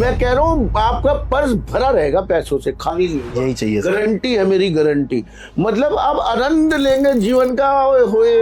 मैं कह रहा हूँ आपका पर्स भरा रहेगा पैसों से, खाली नहीं। यही चाहिए सर। गारंटी है मेरी, गारंटी। मतलब आप आनंद लेंगे जीवन का। होए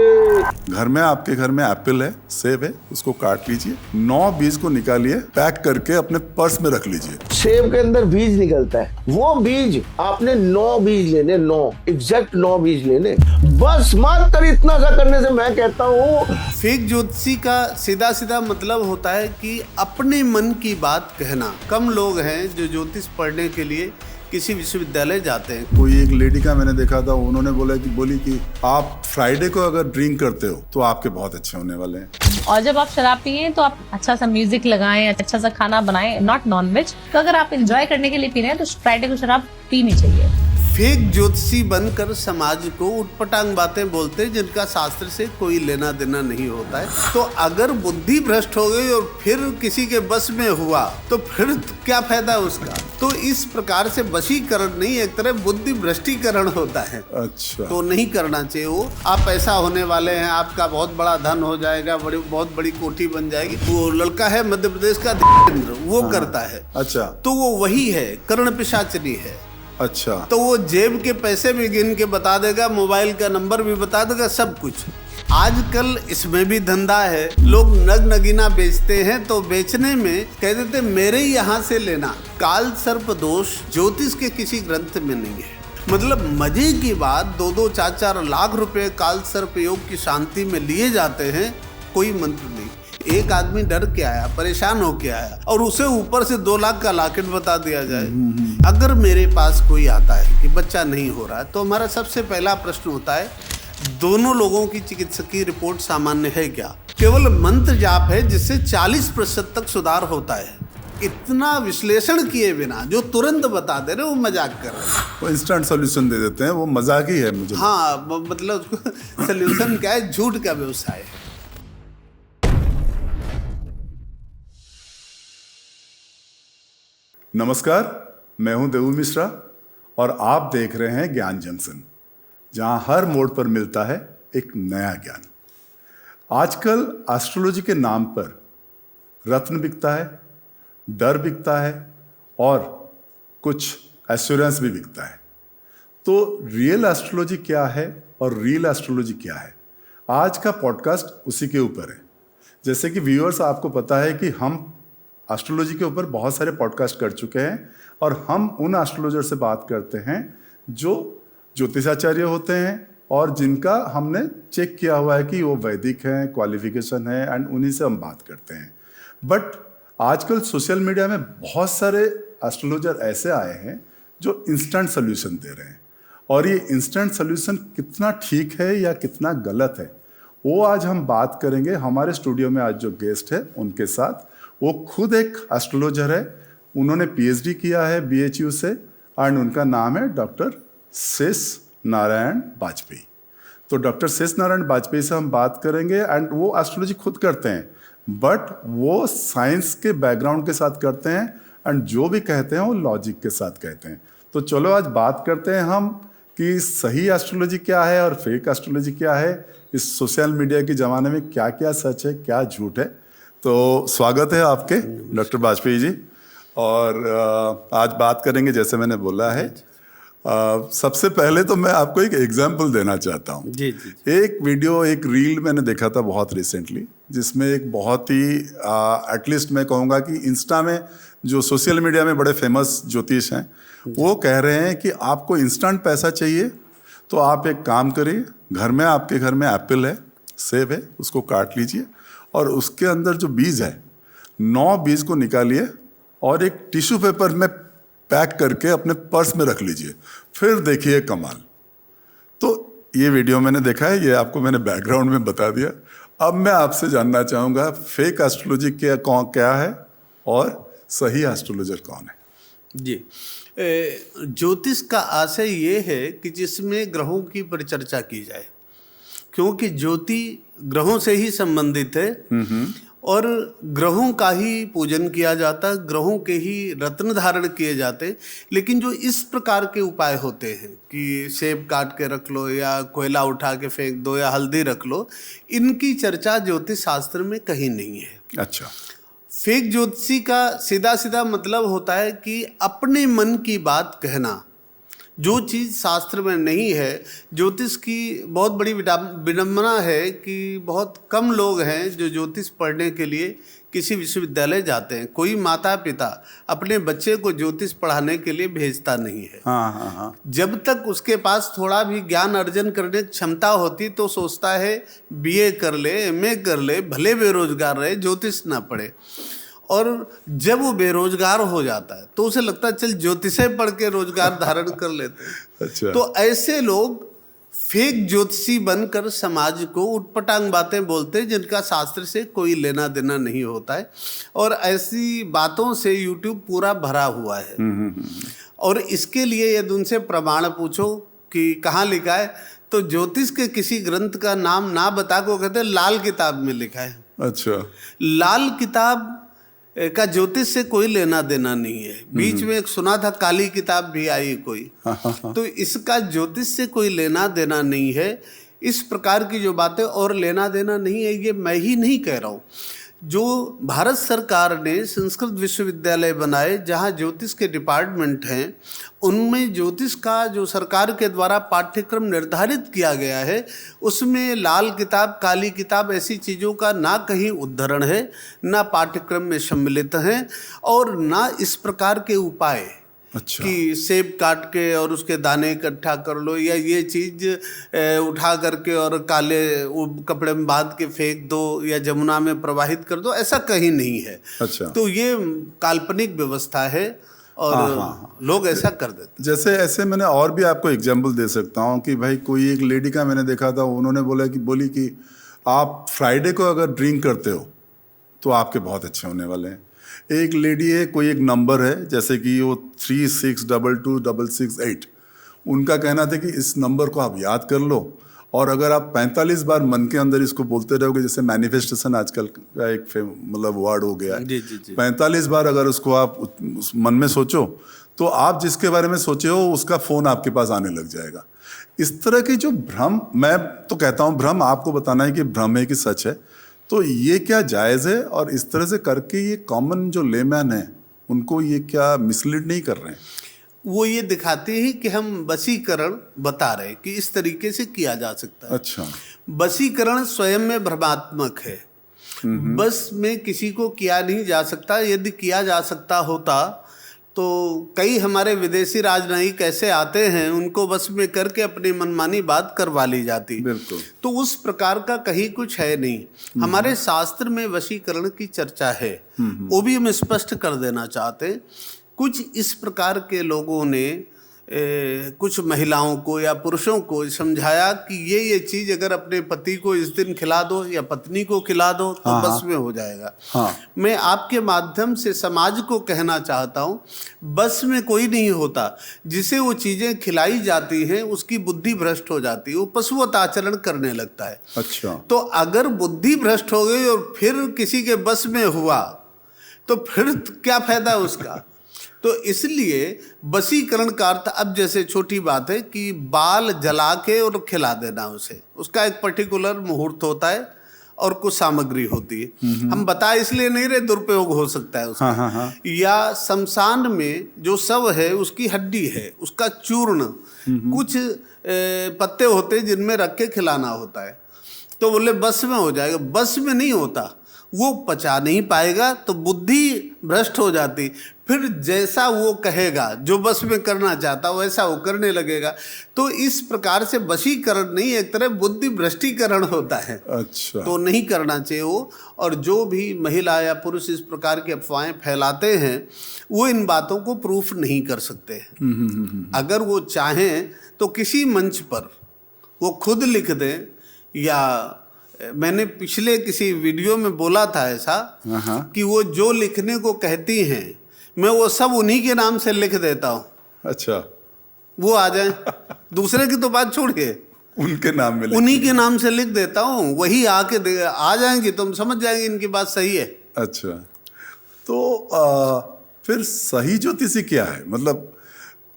घर में, आपके घर में एप्पल है, सेब है, उसको काट लीजिए, 9 बीज को निकालिए, पैक करके अपने पर्स में रख लीजिए। सेब के अंदर बीज निकलता है, वो बीज आपने 9 बीज लेने, 9 एग्जैक्ट 9 बीज लेने, बस मात्र इतना सा करने से मैं कहता हूँ। फेक ज्योतिषी का सीधा सीधा मतलब होता है कि अपने मन की बात कहना। कम लोग हैं जो ज्योतिष पढ़ने के लिए किसी विश्वविद्यालय जाते हैं। कोई एक लेडी का मैंने देखा था, उन्होंने बोली कि आप फ्राइडे को अगर ड्रिंक करते हो तो आपके बहुत अच्छे होने वाले हैं। और जब आप शराब पिए तो आप अच्छा सा म्यूजिक लगाएं, अच्छा सा खाना बनाएं, नॉट नॉन वेज। तो अगर आप एंजॉय करने के लिए पी रहे हैं तो फ्राइडे को शराब पीनी चाहिए। फेक ज्योतिषी बनकर समाज को उटपटांग बातें बोलते हैं जिनका शास्त्र से कोई लेना देना नहीं होता है। तो अगर बुद्धि भ्रष्ट हो गई और फिर किसी के बस में हुआ तो फिर क्या फायदा उसका। तो इस प्रकार से वशीकरण नहीं, एक तरह बुद्धि भ्रष्टीकरण होता है। अच्छा, तो नहीं करना चाहिए वो। आप ऐसा होने वाले हैं, आपका बहुत बड़ा धन हो जाएगा, बहुत बड़ी कोठी बन जाएगी। वो लड़का है मध्य प्रदेश का, वो करता है। अच्छा, तो वो वही है, कर्ण पिशाचनी है। अच्छा, तो वो जेब के पैसे भी गिन के बता देगा, मोबाइल का नंबर भी बता देगा, सब कुछ। आजकल इसमें भी धंधा है। लोग नग नगीना बेचते हैं तो बेचने में कह देते मेरे ही यहाँ से लेना। काल सर्प दोष ज्योतिष के किसी ग्रंथ में नहीं है। मतलब मजे की बात, 2-2, 4-4 लाख रुपए काल सर्प योग की शांति में लिए जाते हैं, कोई मंत्र नहीं। एक आदमी डर के आया, परेशान होके आया और उसे ऊपर से 2 लाख का लॉकेट बता दिया जाए। अगर मेरे पास कोई आता है कि बच्चा नहीं हो रहा है तो हमारा सबसे पहला प्रश्न होता है, दोनों लोगों की चिकित्सकीय रिपोर्ट सामान्य है क्या? केवल मंत्र जाप है जिससे 40% तक सुधार होता है। इतना विश्लेषण किए बिना जो तुरंत बता दे रहे वो मजाक कर रहे हैं। वो इंस्टेंट सॉल्यूशन दे देते हैं, वो मजाक ही है मुझे। हाँ, मतलब सोल्यूशन क्या है? झूठ का व्यवसाय है। नमस्कार, मैं हूं देवू मिश्रा और आप देख रहे हैं ज्ञान जंक्शन, जहां हर मोड़ पर मिलता है एक नया ज्ञान। आजकल एस्ट्रोलॉजी के नाम पर रत्न बिकता है, डर बिकता है और कुछ एश्योरेंस भी बिकता है। तो रियल एस्ट्रोलॉजी क्या है और रियल एस्ट्रोलॉजी क्या है, आज का पॉडकास्ट उसी के ऊपर है। जैसे कि व्यूअर्स, आपको पता है कि हम एस्ट्रोलॉजी के ऊपर बहुत सारे पॉडकास्ट कर चुके हैं और हम उन एस्ट्रोलॉजर से बात करते हैं जो ज्योतिषाचार्य होते हैं और जिनका हमने चेक किया हुआ है कि वो वैदिक हैं, क्वालिफिकेशन है, एंड उन्हीं से हम बात करते हैं। बट आजकल सोशल मीडिया में बहुत सारे एस्ट्रोलॉजर ऐसे आए हैं जो इंस्टेंट सोल्यूशन दे रहे हैं, और ये इंस्टेंट सोल्यूशन कितना ठीक है या कितना गलत है वो आज हम बात करेंगे। हमारे स्टूडियो में आज जो गेस्ट है उनके साथ, वो खुद एक एस्ट्रोलॉजर है, उन्होंने पीएचडी किया है बीएचयू से, एंड उनका नाम है डॉक्टर शेष नारायण वाजपेयी। तो डॉक्टर शेष नारायण वाजपेयी से हम बात करेंगे, एंड वो एस्ट्रोलॉजी खुद करते हैं बट वो साइंस के बैकग्राउंड के साथ करते हैं, एंड जो भी कहते हैं वो लॉजिक के साथ कहते हैं। तो चलो आज बात करते हैं हम कि सही एस्ट्रोलॉजी क्या है और फेक एस्ट्रोलॉजी क्या है, इस सोशल मीडिया के ज़माने में क्या क्या सच है, क्या झूठ है। तो स्वागत है आपके डॉक्टर वाजपेयी जी। और आज बात करेंगे, जैसे मैंने बोला है, सबसे पहले तो मैं आपको एक एग्जाम्पल देना चाहता हूँ। जी। एक वीडियो, एक रील मैंने देखा था बहुत रिसेंटली, जिसमें एक बहुत ही एटलीस्ट मैं कहूँगा कि इंस्टा में जो सोशल मीडिया में बड़े फेमस ज्योतिष हैं, वो कह रहे हैं कि आपको इंस्टेंट पैसा चाहिए तो आप एक काम करिए, घर में, आपके घर में एप्पल है, सेब है, उसको काट लीजिए और उसके अंदर जो बीज है 9 बीज को निकालिए और एक टिश्यू पेपर में पैक करके अपने पर्स में रख लीजिए, फिर देखिए कमाल। तो ये वीडियो मैंने देखा है, ये आपको मैंने बैकग्राउंड में बता दिया। अब मैं आपसे जानना चाहूँगा फेक एस्ट्रोलॉजी क्या है और सही एस्ट्रोलॉजर कौन है? जी, ज्योतिष का आशय ये है कि जिसमें ग्रहों की परिचर्चा की जाए, क्योंकि ज्योति ग्रहों से ही संबंधित है और ग्रहों का ही पूजन किया जाता, ग्रहों के ही रत्न धारण किए जाते। लेकिन जो इस प्रकार के उपाय होते हैं कि सेब काट के रख लो या कोयला उठा के फेंक दो या हल्दी रख लो, इनकी चर्चा ज्योतिष शास्त्र में कहीं नहीं है। अच्छा। फेक ज्योतिषी का सीधा सीधा मतलब होता है कि अपने मन की बात कहना, जो चीज़ शास्त्र में नहीं है। ज्योतिष की बहुत बड़ी विडंबना है कि बहुत कम लोग हैं जो ज्योतिष पढ़ने के लिए किसी विश्वविद्यालय जाते हैं। कोई माता पिता अपने बच्चे को ज्योतिष पढ़ाने के लिए भेजता नहीं है। हाँ। जब तक उसके पास थोड़ा भी ज्ञान अर्जन करने की क्षमता होती तो सोचता है बीए कर ले, एमए कर ले, भले बेरोजगार रहे, ज्योतिष ना पढ़े। और जब वो बेरोजगार हो जाता है तो उसे लगता है चल ज्योतिषे पढ़ के रोजगार धारण कर लेते हैं। अच्छा। तो ऐसे लोग फेक ज्योतिषी बनकर समाज को उटपटांग बातें बोलते हैं जिनका शास्त्र से कोई लेना देना नहीं होता है, और ऐसी बातों से यूट्यूब पूरा भरा हुआ है। और इसके लिए यदि उनसे प्रमाण पूछो कि कहाँ लिखा है, तो ज्योतिष के किसी ग्रंथ का नाम ना बता को कहते हैं लाल किताब में लिखा है। अच्छा। लाल किताब का ज्योतिष से कोई लेना देना नहीं है। बीच में एक सुना था काली किताब भी आई कोई, तो इसका ज्योतिष से कोई लेना देना नहीं है। इस प्रकार की जो बातें और लेना देना नहीं है, ये मैं ही नहीं कह रहा हूँ। जो भारत सरकार ने संस्कृत विश्वविद्यालय बनाए जहाँ ज्योतिष के डिपार्टमेंट हैं, उनमें ज्योतिष का जो सरकार के द्वारा पाठ्यक्रम निर्धारित किया गया है उसमें लाल किताब, काली किताब ऐसी चीज़ों का ना कहीं उद्धरण है, ना पाठ्यक्रम में सम्मिलित हैं, और ना इस प्रकार के उपाय। अच्छा। कि सेब काट के और उसके दाने इकट्ठा कर लो, या ये चीज़ उठा करके और काले कपड़े में बांध के फेंक दो या जमुना में प्रवाहित कर दो, ऐसा कहीं नहीं है। अच्छा। तो ये काल्पनिक व्यवस्था है और लोग ऐसा कर देते। जैसे ऐसे मैंने और भी आपको एग्जाम्पल दे सकता हूँ कि भाई कोई एक लेडी का मैंने देखा था, उन्होंने बोली कि आप फ्राइडे को अगर ड्रिंक करते हो तो आपके बहुत अच्छे होने वाले हैं। एक लेडी है, कोई एक नंबर है जैसे कि वो 36226668, उनका कहना था कि इस नंबर को आप याद कर लो और अगर आप 45 बार मन के अंदर इसको बोलते रहोगे, जैसे मैनिफेस्टेशन आजकल का एक मतलब वर्ड हो गया है, जी। 45 बार अगर उसको आप उस मन में सोचो तो आप जिसके बारे में सोचे हो उसका फ़ोन आपके पास आने लग जाएगा। इस तरह की जो भ्रम, मैं तो कहता हूँ भ्रम, आपको बताना है कि भ्रम है कि सच है, तो ये क्या जायज़ है? और इस तरह से करके ये कॉमन जो लेमैन है उनको ये क्या मिसलीड नहीं कर रहे हैं? वो ये दिखाते हैं कि हम वशीकरण बता रहे हैं कि इस तरीके से किया जा सकता है। अच्छा। वशीकरण स्वयं में भ्रमात्मक है। बस में किसी को किया नहीं जा सकता। यदि किया जा सकता होता तो कई हमारे विदेशी राजनयिक ऐसे आते हैं, उनको बस में करके अपनी मनमानी बात करवा ली जाती। बिल्कुल। तो उस प्रकार का कहीं कुछ है नहीं। हमारे शास्त्र में वशीकरण की चर्चा है, वो भी हम स्पष्ट कर देना चाहते हैं। कुछ इस प्रकार के लोगों ने कुछ महिलाओं को या पुरुषों को समझाया कि ये चीज़ अगर अपने पति को इस दिन खिला दो या पत्नी को खिला दो तो बस में हो जाएगा। मैं आपके माध्यम से समाज को कहना चाहता हूँ, बस में कोई नहीं होता। जिसे वो चीज़ें खिलाई जाती हैं उसकी बुद्धि भ्रष्ट हो जाती है, वो पशुवत आचरण करने लगता है। अच्छा। तो अगर बुद्धि भ्रष्ट हो गई और फिर किसी के बस में हुआ तो फिर क्या फायदा उसका? तो इसलिए वशीकरण का अर्थ, अब जैसे छोटी बात है कि बाल जला के और खिला देना उसे, उसका एक पर्टिकुलर मुहूर्त होता है और कुछ सामग्री होती है। हम बता इसलिए नहीं रहे, दुरुपयोग हो सकता है उसका। या शमशान में जो शव है उसकी हड्डी है, उसका चूर्ण, कुछ पत्ते होते हैं जिनमें रख के खिलाना होता है। तो बोले बस में हो जाएगा, बस में नहीं होता, वो पचा नहीं पाएगा तो बुद्धि भ्रष्ट हो जाती। फिर जैसा वो कहेगा, जो बस में करना चाहता वैसा वो करने लगेगा। तो इस प्रकार से वशीकरण नहीं, एक तरह बुद्धि भ्रष्टीकरण होता है। अच्छा। तो नहीं करना चाहिए वो। और जो भी महिला या पुरुष इस प्रकार की अफवाहें फैलाते हैं वो इन बातों को प्रूफ नहीं कर सकते। अगर वो चाहें तो किसी मंच पर वो खुद लिख दें, या मैंने पिछले किसी वीडियो में बोला था ऐसा कि वो जो लिखने को कहती हैं मैं वो सब उन्हीं के नाम से लिख देता हूँ। अच्छा। वो आ जाए, दूसरे की तो बात छोड़िए, उनके नाम में उन्हीं के नाम से लिख देता हूँ, वही आके आ जाएंगे, तुम समझ जाएंगे इनकी बात सही है। अच्छा। तो फिर सही ज्योतिषी क्या है? मतलब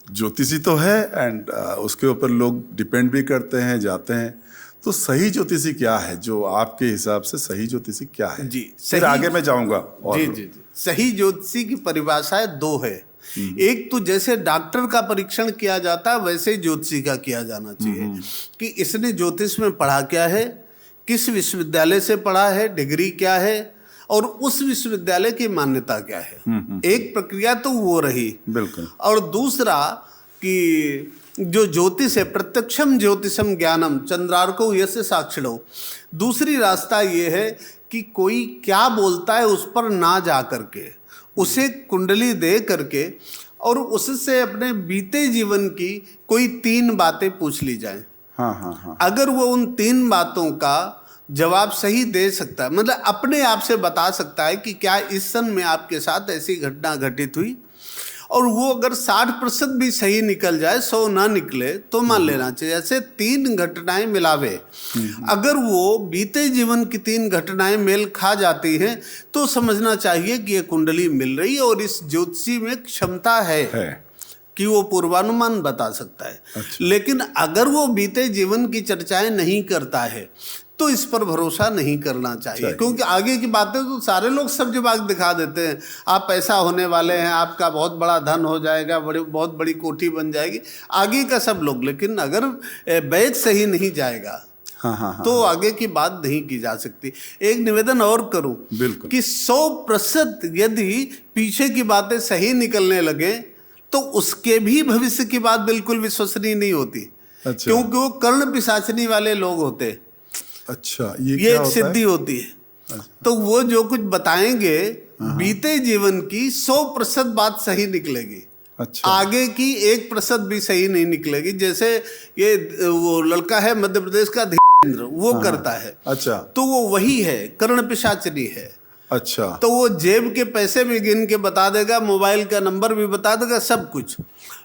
ज्योतिषी तो है एंड उसके ऊपर लोग डिपेंड भी करते हैं, जाते हैं, तो सही ज्योतिषी क्या है, जो आपके हिसाब से सही ज्योतिषी क्या है? जी, फिर सही- आगे मैं जाऊंगा। और जी। सही ज्योतिषी की परिभाषाएं दो है। एक तो जैसे डॉक्टर का परीक्षण किया जाता है वैसे ही ज्योतिषी का किया जाना चाहिए कि इसने ज्योतिष में पढ़ा क्या है, किस विश्वविद्यालय से पढ़ा है, डिग्री क्या है और उस विश्वविद्यालय की मान्यता क्या है। एक प्रक्रिया तो वो रही। बिल्कुल। और दूसरा कि जो ज्योतिष है, प्रत्यक्षम ज्योतिषम ज्ञानम चंद्रार्को यस्य साक्षिणो। दूसरी रास्ता ये है कि कोई क्या बोलता है उस पर ना जा करके उसे कुंडली दे करके और उससे अपने बीते जीवन की कोई 3 बातें पूछ ली जाएं। हाँ। अगर वो उन 3 बातों का जवाब सही दे सकता है, मतलब अपने आप से बता सकता है कि क्या इस सन में आपके साथ ऐसी घटना घटित हुई, और वो अगर 60% भी सही निकल जाए, 100 ना निकले तो मान लेना चाहिए। ऐसे 3 घटनाएं मिलावे, अगर वो बीते जीवन की 3 घटनाएं मेल खा जाती हैं तो समझना चाहिए कि ये कुंडली मिल रही है और इस ज्योतिषी में क्षमता है कि वो पूर्वानुमान बता सकता है। अच्छा। लेकिन अगर वो बीते जीवन की चर्चाएं नहीं करता है तो इस पर भरोसा नहीं करना चाहिए, क्योंकि आगे की बातें तो सारे लोग सब जवाब दिखा देते हैं। आप ऐसा होने वाले हैं, आपका बहुत बड़ा धन हो जाएगा, बहुत बड़ी कोठी बन जाएगी, आगे का सब लोग। लेकिन अगर बैच सही नहीं जाएगा तो आगे की बात नहीं की जा सकती। एक निवेदन और करूं बिल्कुल कि 100% यदि पीछे की बातें सही निकलने लगे तो उसके भी भविष्य की बात बिल्कुल विश्वसनीय नहीं होती। अच्छा। क्योंकि वो कर्ण पिशाचनी वाले लोग होते। अच्छा, ये एक सिद्धि होती है। अच्छा। तो वो जो कुछ बताएंगे बीते जीवन की 100% बात सही निकलेगी। अच्छा। आगे की 1% भी सही नहीं निकलेगी। जैसे ये वो लड़का है मध्य प्रदेश का धीरेन्द्र, वो करता है। अच्छा। तो वो वही है, कर्ण पिशाचनी है। अच्छा। तो वो जेब के पैसे भी गिन के बता देगा, मोबाइल का नंबर भी बता देगा, सब कुछ,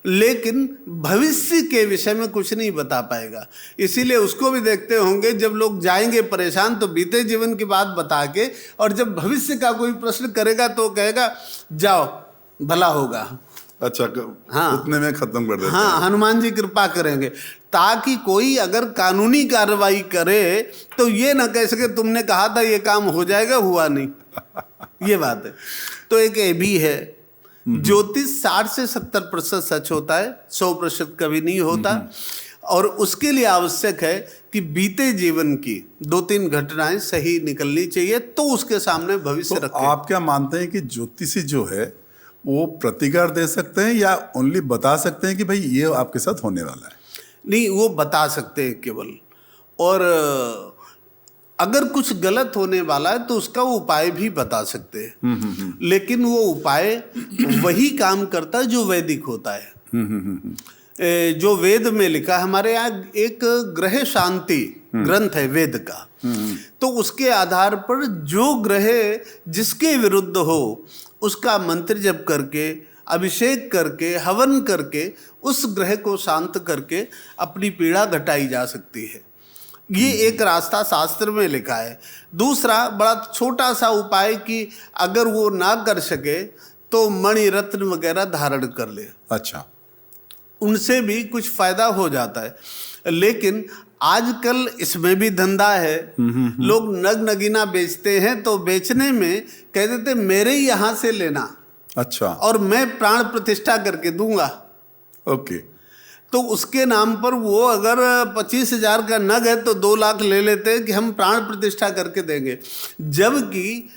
लेकिन भविष्य के विषय में कुछ नहीं बता पाएगा। इसीलिए उसको भी देखते होंगे, जब लोग जाएंगे परेशान तो बीते जीवन की बात बता के, और जब भविष्य का कोई प्रश्न करेगा तो कहेगा जाओ भला होगा। अच्छा। हाँ। उतने में खत्म कर देते हाँ, हनुमान जी कृपा करेंगे, ताकि कोई अगर कानूनी कार्रवाई करे तो ये ना कह सके तुमने कहा था ये काम हो जाएगा, हुआ नहीं। ये बात है। तो एक ये भी है, ज्योतिष 60 से 70% सच होता है, 100% कभी नहीं होता। और उसके लिए आवश्यक है कि बीते जीवन की 2-3 घटनाएं सही निकलनी चाहिए, तो उसके सामने भविष्य तो रखें। आप क्या मानते हैं कि ज्योतिषी जो है वो प्रतिकार दे सकते हैं या ओनली बता सकते हैं कि भाई ये आपके साथ होने वाला है? नहीं, वो बता सकते हैं केवल, और अगर कुछ गलत होने वाला है तो उसका वो उपाय भी बता सकते हैं। लेकिन वो उपाय वही काम करता है जो वैदिक होता है। जो वेद में लिखा है, हमारे यहाँ एक ग्रह शांति ग्रंथ है वेद का, तो उसके आधार पर जो ग्रह जिसके विरुद्ध हो उसका मंत्र जप करके, अभिषेक करके, हवन करके उस ग्रह को शांत करके अपनी पीड़ा घटाई जा सकती है। ये एक रास्ता शास्त्र में लिखा है। दूसरा बड़ा छोटा सा उपाय कि अगर वो ना कर सके तो मणि रत्न वगैरह धारण कर ले। अच्छा। उनसे भी कुछ फायदा हो जाता है। लेकिन आजकल इसमें भी धंधा है। लोग नग नगीना बेचते हैं, तो बेचने में कह देते मेरे यहाँ से लेना, अच्छा, और मैं प्राण प्रतिष्ठा करके दूंगा। ओके। तो उसके नाम पर वो अगर 25,000 का नग है तो 2 लाख ले लेते हैं कि हम प्राण प्रतिष्ठा करके देंगे। जबकि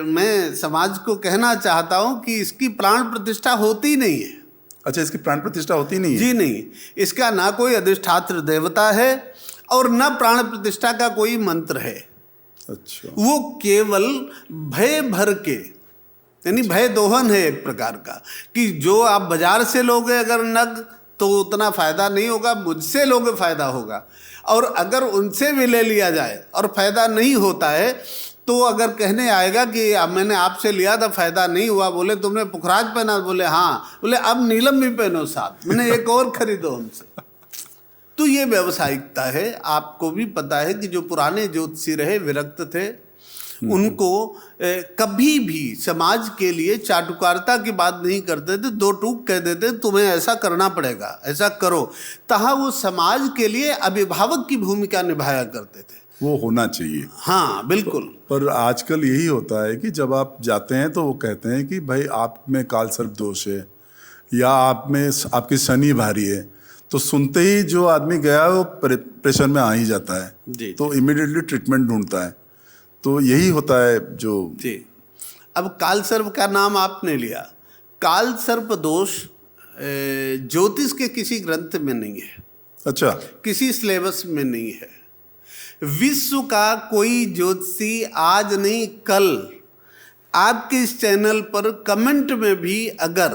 मैं समाज को कहना चाहता हूँ कि इसकी प्राण प्रतिष्ठा होती नहीं है। अच्छा, इसकी प्राण प्रतिष्ठा होती नहीं है? जी नहीं, इसका ना कोई अधिष्ठात्र देवता है और ना प्राण प्रतिष्ठा का कोई मंत्र है। अच्छा। वो केवल भय भर के, यानी भय दोहन है एक प्रकार का, कि जो आप बाजार से लोगे अगर नग तो उतना फायदा नहीं होगा, मुझसे लोगे फायदा होगा। और अगर उनसे भी ले लिया जाए और फायदा नहीं होता है तो अगर कहने आएगा कि अब मैंने आपसे लिया था फायदा नहीं हुआ, बोले तुमने पुखराज पहना, बोले हाँ, बोले अब नीलम भी पहनो साथ, मैंने एक और खरीदो हमसे। तो ये व्यावसायिकता है। आपको भी पता है कि जो पुराने ज्योतिषी रहे विरक्त थे, उनको कभी भी समाज के लिए चाटुकारिता की बात नहीं करते थे, दो टूक कह देते तुम्हें ऐसा करना पड़ेगा, ऐसा करो। तहाँ वो समाज के लिए अभिभावक की भूमिका निभाया करते थे। वो होना चाहिए। हाँ बिल्कुल। पर आजकल यही होता है कि जब आप जाते हैं तो वो कहते हैं कि भाई आप में काल सर्प दोष है या आप में आपकी शनि भारी है, तो सुनते ही जो आदमी गया वो प्रेशर में आ ही जाता है जी। तो इमीडिएटली ट्रीटमेंट ढूंढता है। तो यही होता है जो जी। अब काल सर्प का नाम आपने लिया, काल सर्प दोष ज्योतिष के किसी ग्रंथ में नहीं है, अच्छा, किसी सिलेबस में नहीं है। विश्व का कोई ज्योतिषी आज नहीं कल आपके इस चैनल पर कमेंट में भी अगर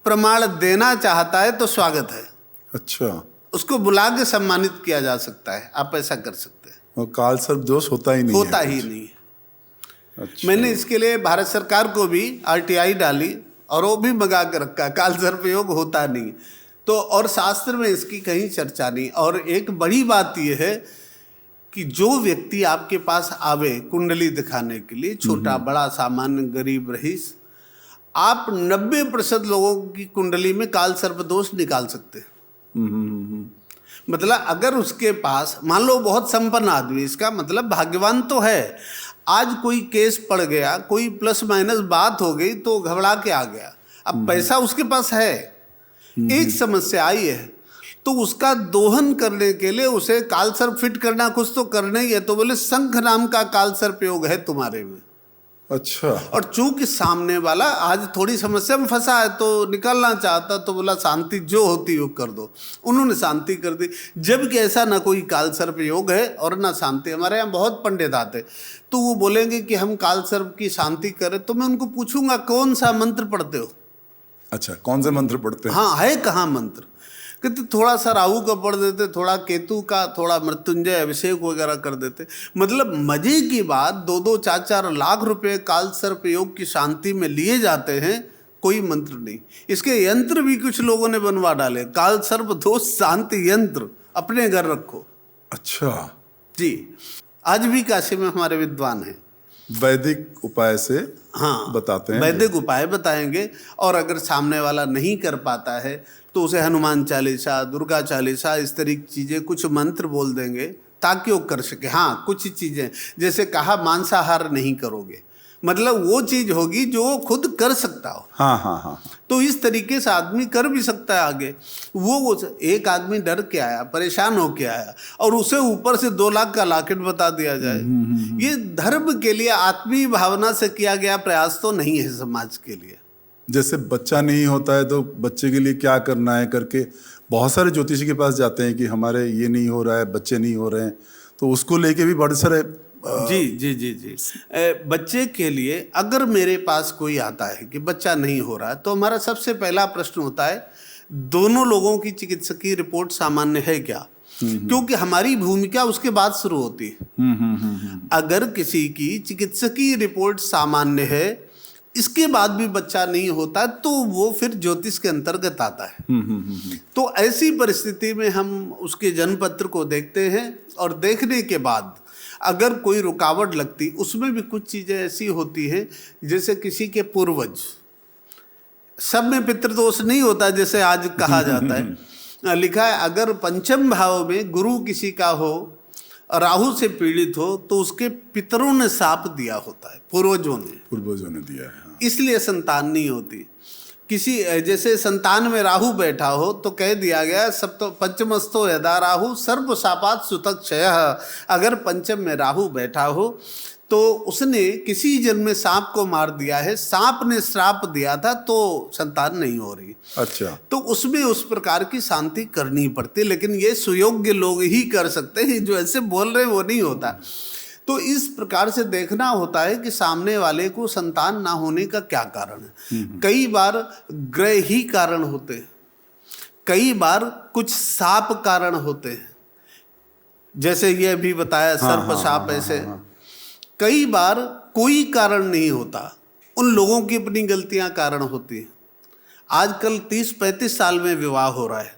प्रमाण देना चाहता है तो स्वागत है। अच्छा, उसको बुला के सम्मानित किया जा सकता है, आप ऐसा कर सकते हैं। और काल सर्प दोष होता ही नहीं होता है। ही नहीं है। अच्छा। मैंने इसके लिए भारत सरकार को भी RTI डाली और वो भी मंगा के रखा, काल सर्प योग होता नहीं। तो और शास्त्र में इसकी कहीं चर्चा नहीं। और एक बड़ी बात यह है कि जो व्यक्ति आपके पास आवे कुंडली दिखाने के लिए, छोटा बड़ा सामान्य गरीब रईस, आप 90% लोगों की कुंडली में काल सर्प दोष निकाल सकते हैं। मतलब अगर उसके पास मान लो बहुत संपन्न आदमी, इसका मतलब भाग्यवान तो है, आज कोई केस पड़ गया, कोई प्लस माइनस बात हो गई तो घबरा के आ गया, अब पैसा उसके पास है, एक समस्या आई है तो उसका दोहन करने के लिए उसे काल सर्प फिट करना कुछ तो करना ही है। तो बोले शंख नाम का काल सर्प योग है तुम्हारे में। अच्छा। और चूंकि सामने वाला आज थोड़ी समस्या में फंसा है तो निकलना चाहता, तो बोला शांति जो होती हो कर दो। उन्होंने शांति कर दी, जबकि ऐसा ना कोई काल सर्प योग है और ना शांति। हमारे यहाँ बहुत पंडित आते तो वो बोलेंगे कि हम काल सर्प की शांति करें, तो मैं उनको पूछूंगा कौन सा मंत्र पढ़ते हो। अच्छा, कौन से मंत्र पढ़ते हैं? हाँ, है कहाँ मंत्र? कहते थोड़ा सा राहु का पढ़ देते, थोड़ा केतु का, थोड़ा मृत्युंजय अभिषेक वगैरह कर देते। मतलब मजे की बात, 2-2, 4-4 लाख रुपए काल सर्प योग की शांति में लिए जाते हैं, कोई मंत्र नहीं। इसके यंत्र भी कुछ लोगों ने बनवा डाले, काल सर्प दोष शांति यंत्र अपने घर रखो। अच्छा जी, आज भी काशी में हमारे विद्वान हैं, वैदिक उपाय से हाँ बताते हैं, वैदिक उपाय बताएंगे। और अगर सामने वाला नहीं कर पाता है तो उसे हनुमान चालीसा, दुर्गा चालीसा, इस तरह की चीज़ें, कुछ मंत्र बोल देंगे ताकि वो कर सके। हाँ, कुछ चीज़ें जैसे कहा मांसाहार नहीं करोगे, मतलब वो चीज़ होगी जो वो खुद कर सकता हो। हाँ हाँ हाँ। तो इस तरीके से आदमी कर भी सकता है आगे। वो एक आदमी डर के आया, परेशान होके आया और उसे ऊपर से 2 लाख का लॉकेट बता दिया जाए, ये धर्म के लिए आत्मीय भावना से किया गया प्रयास तो नहीं है समाज के लिए। जैसे बच्चा नहीं होता है तो बच्चे के लिए क्या करना है करके बहुत सारे ज्योतिषी के पास जाते हैं कि हमारे ये नहीं हो रहा है, बच्चे नहीं हो रहे हैं, तो उसको लेके भी बड़े सारे जी जी जी जी बच्चे के लिए अगर मेरे पास कोई आता है कि बच्चा नहीं हो रहा है, तो हमारा सबसे पहला प्रश्न होता है दोनों लोगों की चिकित्सकीय रिपोर्ट सामान्य है क्या, क्योंकि हमारी भूमिका उसके बाद शुरू होती है। अगर किसी की चिकित्सकीय रिपोर्ट सामान्य है, इसके बाद भी बच्चा नहीं होता, तो वो फिर ज्योतिष के अंतर्गत आता है। तो ऐसी परिस्थिति में हम उसके जन्मपत्र को देखते हैं और देखने के बाद अगर कोई रुकावट लगती, उसमें भी कुछ चीज़ें ऐसी होती हैं जैसे किसी के पूर्वज, सब में पितृदोष नहीं होता जैसे आज कहा जाता है। लिखा है अगर पंचम भाव में गुरु किसी का हो, राहु से पीड़ित हो, तो उसके पितरों ने शाप दिया होता है, पूर्वजों ने दिया है, हाँ। इसलिए संतान नहीं होती। किसी जैसे संतान में राहु बैठा हो तो कह दिया गया सप्तो पंचमस्तो यदा राहु सर्प शापात सुतक क्षयः। अगर पंचम में राहु बैठा हो तो उसने किसी जन्म में सांप को मार दिया है, सांप ने श्राप दिया था तो संतान नहीं हो रही। अच्छा, तो उसमें उस प्रकार की शांति करनी पड़ती, लेकिन ये सुयोग्य लोग ही कर सकते हैं, जो ऐसे बोल रहे वो नहीं होता। तो इस प्रकार से देखना होता है कि सामने वाले को संतान ना होने का क्या कारण है। कई बार ग्रह ही कारण होते हैं, कई बार कुछ साप कारण होते हैं, जैसे ये भी बताया सर्प साप ऐसे। कई बार कोई कारण नहीं होता, उन लोगों की अपनी गलतियां कारण होती हैं। आजकल 30-35 साल में विवाह हो रहा है।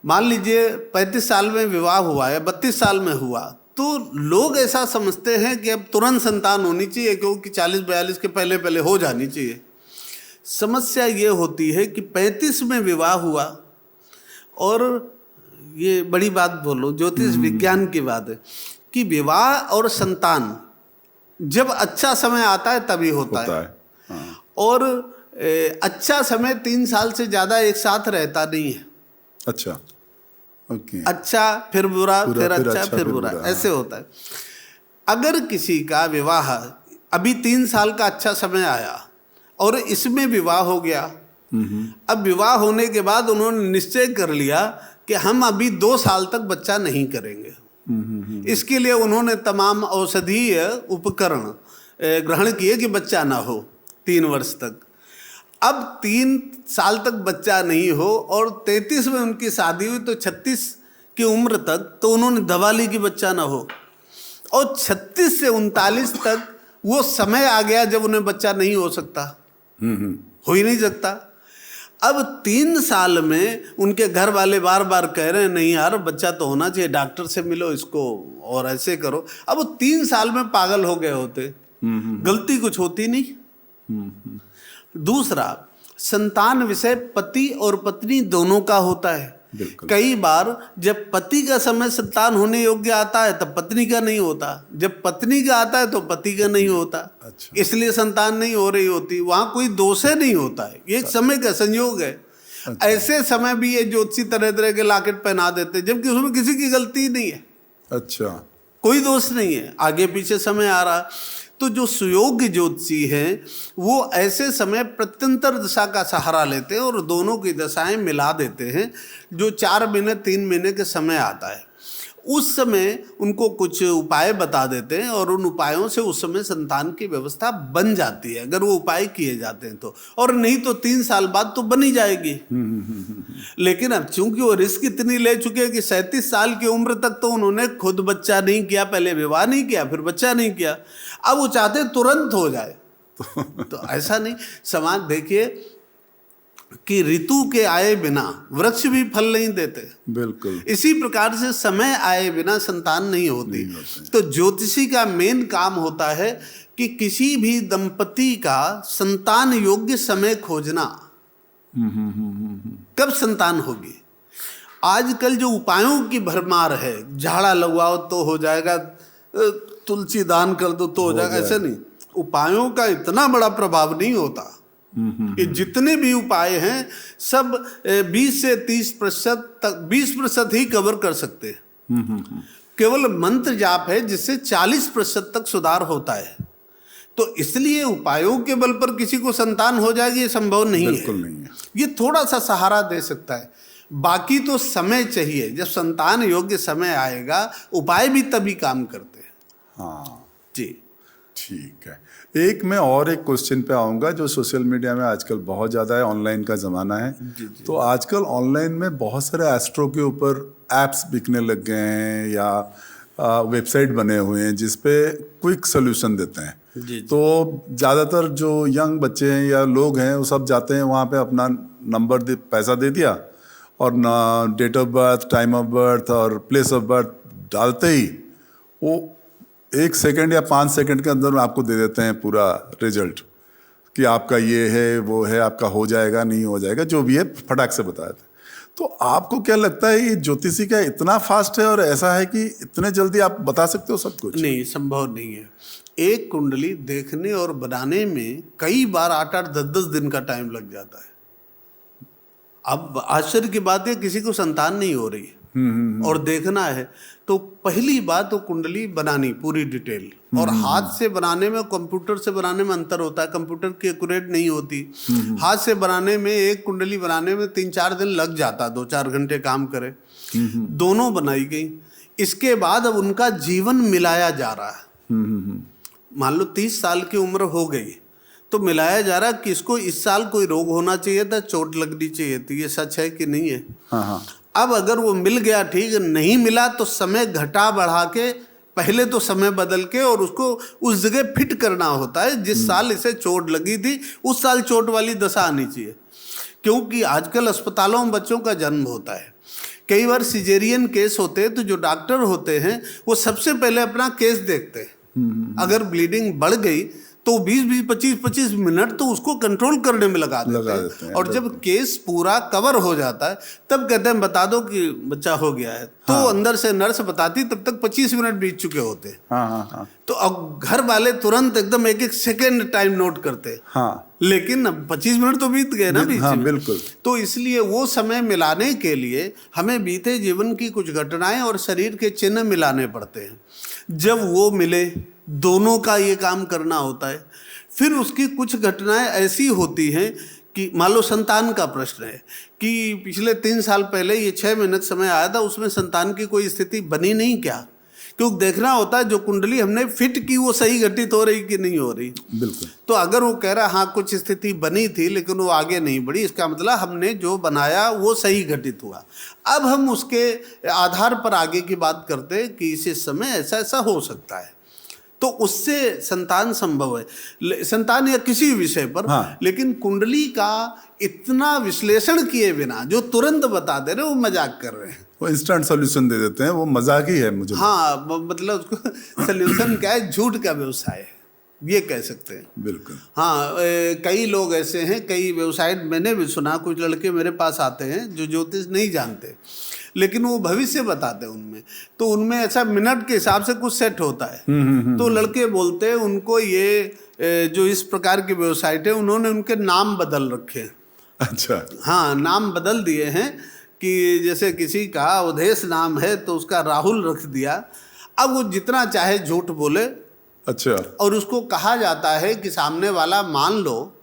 मान लीजिए 35 साल में विवाह हुआ है, 32 साल में हुआ, तो लोग ऐसा समझते हैं कि अब तुरंत संतान होनी चाहिए, क्योंकि 40-42 के पहले पहले हो जानी चाहिए। समस्या ये होती है कि 35 में विवाह हुआ, और ये बड़ी बात बोलो, ज्योतिष विज्ञान की बात है कि विवाह और संतान जब अच्छा समय आता है तभी होता है। हाँ। और अच्छा समय 3 साल से ज़्यादा एक साथ रहता नहीं है। अच्छा, ओके। अच्छा फिर बुरा, फिर अच्छा अच्छा, फिर बुरा, ऐसे होता है। अगर किसी का विवाह अभी 3 साल का अच्छा समय आया और इसमें विवाह हो गया, अब विवाह होने के बाद उन्होंने निश्चय कर लिया कि हम अभी 2 साल तक बच्चा नहीं करेंगे। इसके लिए उन्होंने तमाम औषधीय उपकरण ग्रहण किए कि बच्चा ना हो 3 वर्ष तक। अब 3 साल तक बच्चा नहीं हो और 33 में उनकी शादी हुई, तो 36 की उम्र तक तो उन्होंने दवा ली कि बच्चा ना हो, और 36 से 39 तक वो समय आ गया जब उन्हें बच्चा नहीं हो सकता, हो ही नहीं सकता। अब 3 साल में उनके घर वाले बार बार कह रहे हैं नहीं यार बच्चा तो होना चाहिए, डॉक्टर से मिलो इसको और ऐसे करो। अब वो 3 साल में पागल हो गए होते, गलती कुछ होती नहीं। दूसरा, संतान विषय पति और पत्नी दोनों का होता है। कई बार जब पति का समय संतान होने योग्य आता है तब पत्नी का नहीं होता, जब पत्नी का आता है तो पति का नहीं होता। अच्छा। इसलिए संतान नहीं हो रही होती। वहां कोई दोष नहीं होता है, ये एक समय का संयोग है। अच्छा। ऐसे समय भी ये ज्योतिषी तरह तरह के लॉकेट पहना देते जबकि उसमें किसी की गलती नहीं है। अच्छा, कोई दोष नहीं है, आगे पीछे समय आ रहा। तो जो सुयोग्य ज्योतिषी हैं वो ऐसे समय प्रत्यंतर दशा का सहारा लेते हैं और दोनों की दशाएं मिला देते हैं। जो 4 महीने 3 महीने के समय आता है उस समय उनको कुछ उपाय बता देते हैं और उन उपायों से उस समय संतान की व्यवस्था बन जाती है, अगर वो उपाय किए जाते हैं तो। और नहीं तो 3 साल बाद तो बनी जाएगी। लेकिन अब चूंकि वो रिस्क इतनी ले चुके हैं कि 37 साल की उम्र तक तो उन्होंने खुद बच्चा नहीं किया, पहले विवाह नहीं किया फिर बच्चा नहीं किया, अब वो चाहते तुरंत हो जाए। तो ऐसा नहीं। समाज देखिए कि ऋतु के आए बिना वृक्ष भी फल नहीं देते। बिल्कुल। इसी प्रकार से समय आए बिना संतान नहीं होती। तो ज्योतिषी का मेन काम होता है कि किसी भी दंपति का संतान योग्य समय खोजना, कब संतान होगी। आजकल जो उपायों की भरमार है, झाड़ा लगवाओ तो हो जाएगा, तुलसी दान कर दो तो हो जाएगा, ऐसा नहीं। उपायों का इतना बड़ा प्रभाव नहीं होता। कि जितने भी उपाय हैं सब 20 से 30% तक, 20% ही कवर कर सकते हैं। केवल मंत्र जाप है जिससे 40% तक सुधार होता है। तो इसलिए उपायों के बल पर किसी को संतान हो जाएगी ये संभव नहीं है। बिल्कुल नहीं है। ये थोड़ा सा सहारा दे सकता है, बाकी तो समय चाहिए। जब संतान योग्य समय आएगा उपाय भी तभी काम करते हैं। हाँ जी ठीक है। एक मैं और एक क्वेश्चन पे आऊँगा जो सोशल मीडिया में आजकल बहुत ज़्यादा है, ऑनलाइन का ज़माना है। जी। तो आजकल ऑनलाइन में बहुत सारे एस्ट्रो के ऊपर एप्स बिकने लग गए हैं या वेबसाइट बने हुए हैं जिस पे क्विक सोल्यूशन देते हैं। जी। तो ज़्यादातर जो यंग बच्चे हैं या लोग हैं वो सब जाते हैं वहाँ पे, अपना नंबर पैसा दे दिया और ना date of birth, time of birth और प्लेस ऑफ बर्थ डालते ही वो 1 सेकंड या 5 सेकंड के अंदर आपको दे देते हैं पूरा रिजल्ट कि आपका ये है वो है, आपका हो जाएगा नहीं हो जाएगा, जो भी है फटाक से बता देते हैं। तो आपको क्या लगता है ये ज्योतिषी का इतना फास्ट है और ऐसा है कि इतने जल्दी आप बता सकते हो सब कुछ? नहीं, संभव नहीं है। एक कुंडली देखने और बनाने में कई बार 8-8, 10-10 दिन का टाइम लग जाता है। अब आश्चर्य की बात है किसी को संतान नहीं हो रही और देखना है तो पहली बात तो कुंडली बनानी पूरी डिटेल, और हाथ से बनाने में कंप्यूटर से बनाने में अंतर होता है। कंप्यूटर की एक्यूरेट नहीं होती। हाथ से बनाने में एक कुंडली बनाने में 3-4 दिन लग जाता, 2-4 घंटे काम करे। दोनों बनाई गई। इसके बाद अब उनका जीवन मिलाया जा रहा है। मान लो 30 साल की उम्र हो गई तो मिलाया जा रहा है कि इसको इस साल कोई रोग होना चाहिए था, चोट लगनी चाहिए थी। ये सच है कि नहीं है? हाँ। अब अगर वो मिल गया ठीक, नहीं मिला तो समय घटा बढ़ा के पहले तो समय बदल के और उसको उस जगह फिट करना होता है। जिस साल इसे चोट लगी थी उस साल चोट वाली दशा आनी चाहिए। क्योंकि आजकल अस्पतालों में बच्चों का जन्म होता है, कई बार सिजेरियन केस होते हैं तो जो डॉक्टर होते हैं वो सबसे पहले अपना केस देखते हैं। अगर ब्लीडिंग बढ़ गई तो 20-20, 25-25 मिनट तो उसको कंट्रोल करने में लगा देते हैं। और जब केस पूरा कवर हो जाता है तब कहते हैं बता दो कि बच्चा हो गया है। तो अंदर से नर्स बताती, तब तक 25 मिनट बीत चुके होते हैं। तो अब घर वाले तुरंत एकदम एक एक सेकेंड टाइम नोट करते हैं। लेकिन अब 25 मिनट तो बीत गए ना बीच में। बिल्कुल। तो इसलिए वो समय मिलाने के लिए हमें बीते जीवन की कुछ घटनाएं और शरीर के चिन्ह मिलाने पड़ते हैं। जब वो मिले, दोनों का ये काम करना होता है। फिर उसकी कुछ घटनाएं ऐसी होती हैं कि मान लो संतान का प्रश्न है कि पिछले 3 साल पहले ये 6 महीने समय आया था, उसमें संतान की कोई स्थिति बनी नहीं क्या? क्योंकि देखना होता है जो कुंडली हमने फिट की वो सही घटित हो रही कि नहीं हो रही। बिल्कुल। तो अगर वो कह रहा हाँ कुछ स्थिति बनी थी लेकिन वो आगे नहीं बढ़ी, इसका मतलब हमने जो बनाया वो सही घटित हुआ। अब हम उसके आधार पर आगे की बात करते हैं कि इस समय ऐसा ऐसा हो सकता है, तो उससे संतान संभव है, संतान या किसी विषय पर। लेकिन कुंडली का इतना विश्लेषण किए बिना जो तुरंत बता दे रहे वो मजाक कर रहे हैं, वो इंस्टेंट सॉल्यूशन दे देते हैं, वो मजाक ही है मुझे। हाँ, मतलब उसको सॉल्यूशन क्या है, झूठ का व्यवसाय है, ये कह सकते हैं। बिल्कुल। हाँ, कई लोग ऐसे हैं, कई वेबसाइट मैंने भी सुना, कुछ लड़के मेरे पास आते हैं जो ज्योतिष नहीं जानते लेकिन वो भविष्य बताते हैं उनमें, तो उनमें ऐसा मिनट के हिसाब से कुछ सेट होता है। तो लड़के बोलते हैं उनको ये जो इस प्रकार की वेबसाइट है उन्होंने उनके नाम बदल रखे हैं। अच्छा। हाँ, नाम बदल दिए हैं कि जैसे किसी का अवधेश नाम है तो उसका राहुल रख दिया। अब वो जितना चाहे झूठ बोले। अच्छा। और उसको कहा जाता है कि सामने वाला मान लो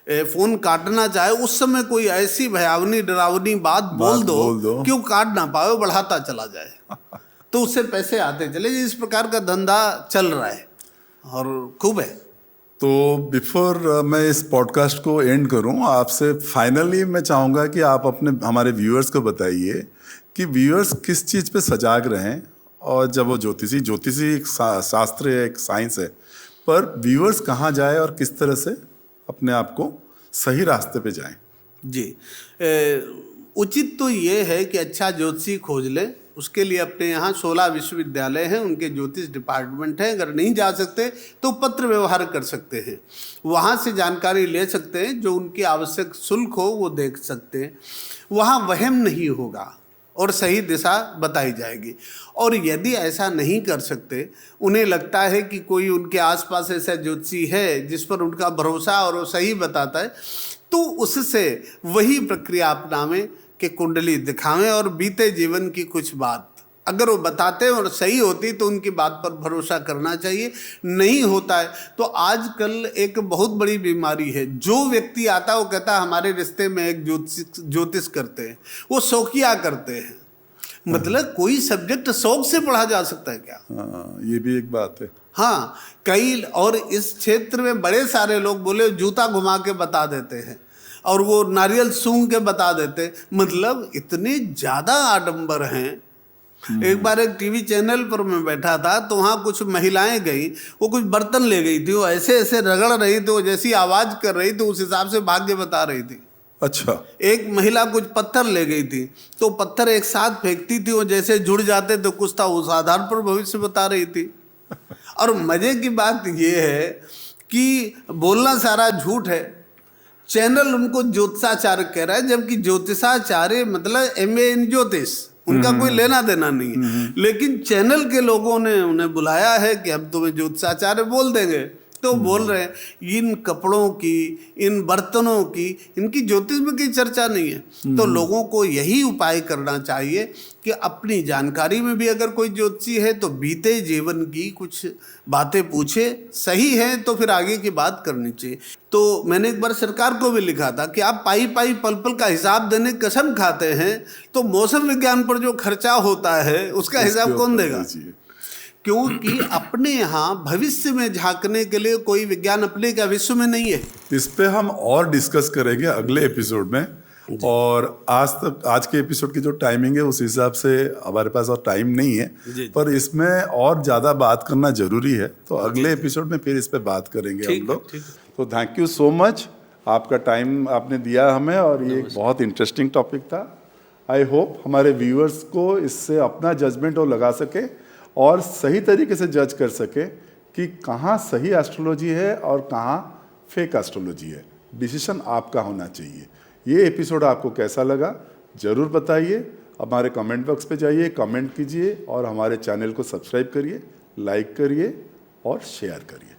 फोन काटना चाहे, उस समय कोई ऐसी भयावनी डरावनी बात बोल दो कि वो काट ना पाए, बढ़ाता चला जाए तो उससे पैसे आते चले। इस प्रकार का धंधा चल रहा है और खूब है। तो बिफोर मैं इस पॉडकास्ट को एंड करूं, आपसे फाइनली मैं चाहूँगा कि आप अपने हमारे व्यूअर्स को बताइए कि व्यूअर्स किस चीज़ पे सजाग रहें। और जब वो ज्योतिषी एक शास्त्र है, एक साइंस है, पर व्यूअर्स कहाँ जाए और किस तरह से अपने आप को सही रास्ते पे जाएं। जी, उचित तो ये है कि अच्छा ज्योतिषी खोज ले। उसके लिए अपने यहाँ 16 विश्वविद्यालय हैं, उनके ज्योतिष डिपार्टमेंट हैं। अगर नहीं जा सकते तो पत्र व्यवहार कर सकते हैं, वहाँ से जानकारी ले सकते हैं, जो उनकी आवश्यक शुल्क हो वो देख सकते हैं। वहाँ वहम नहीं होगा और सही दिशा बताई जाएगी। और यदि ऐसा नहीं कर सकते, उन्हें लगता है कि कोई उनके आसपास ऐसा ज्योतिषी है जिस पर उनका भरोसा और वो सही बताता है, तो उससे वही प्रक्रिया अपनावें कि कुंडली दिखावें और बीते जीवन की कुछ बात अगर वो बताते हैं और सही होती तो उनकी बात पर भरोसा करना चाहिए। नहीं होता है तो आजकल एक बहुत बड़ी बीमारी है, जो व्यक्ति आता है वो कहता है हमारे रिश्ते में एक ज्योतिष करते हैं, वो शौकिया करते हैं। मतलब कोई सब्जेक्ट शौक से पढ़ा जा सकता है क्या? ये भी एक बात है। हाँ, कई और इस क्षेत्र में बड़े सारे लोग बोले जूता घुमा के बता देते हैं और वो नारियल सूंघ के बता देते। मतलब इतने ज़्यादा आडंबर हैं। एक बार एक टीवी चैनल पर मैं बैठा था तो वहाँ कुछ महिलाएं गई, वो कुछ बर्तन ले गई थी, वो ऐसे ऐसे रगड़ रही थी, वो जैसी आवाज़ कर रही थी उस हिसाब से भाग्य बता रही थी। अच्छा। एक महिला कुछ पत्थर ले गई थी तो पत्थर एक साथ फेंकती थी, वो जैसे जुड़ जाते तो कुछ था, उस आधार पर भविष्य बता रही थी। और मजे की बात ये है कि बोलना सारा झूठ है, चैनल उनको ज्योतिषाचार्य कह रहा है, जबकि ज्योतिषाचार्य मतलब MA इन ज्योतिष, उनका कोई लेना देना नहीं है। लेकिन चैनल के लोगों ने उन्हें बुलाया है कि अब तुम्हें ज्योतिषाचार्य बोल देंगे, तो बोल रहे हैं इन कपड़ों की, इन बर्तनों की, इनकी ज्योतिष में कोई चर्चा नहीं है। तो लोगों को यही उपाय करना चाहिए कि अपनी जानकारी में भी अगर कोई ज्योतिषी है तो बीते जीवन की कुछ बातें पूछे, सही है तो फिर आगे की बात करनी चाहिए। तो मैंने एक बार सरकार को भी लिखा था कि आप पाई पाई पल पल का हिसाब देने कसम खाते हैं, तो मौसम विज्ञान पर जो खर्चा होता है उसका हिसाब कौन देगा? क्योंकि अपने यहाँ भविष्य में झांकने के लिए कोई विज्ञान अपने का विश्व में नहीं है। इस पे हम और डिस्कस करेंगे अगले एपिसोड में। और आज के एपिसोड की जो टाइमिंग है उस हिसाब से हमारे पास और टाइम नहीं है, पर इसमें और ज़्यादा बात करना जरूरी है, तो अगले एपिसोड में फिर इस पे बात करेंगे हम लोग। तो थैंक यू सो मच, आपका टाइम आपने दिया हमें, और ये एक बहुत इंटरेस्टिंग टॉपिक था। आई होप हमारे व्यूअर्स को इससे अपना जजमेंट वो लगा सके और सही तरीके से जज कर सके कि कहाँ सही एस्ट्रोलॉजी है और कहाँ फेक एस्ट्रोलॉजी है। डिसीजन आपका होना चाहिए। ये एपिसोड आपको कैसा लगा ज़रूर बताइए। हमारे कमेंट बॉक्स पे जाइए, कमेंट कीजिए और हमारे चैनल को सब्सक्राइब करिए, लाइक करिए और शेयर करिए।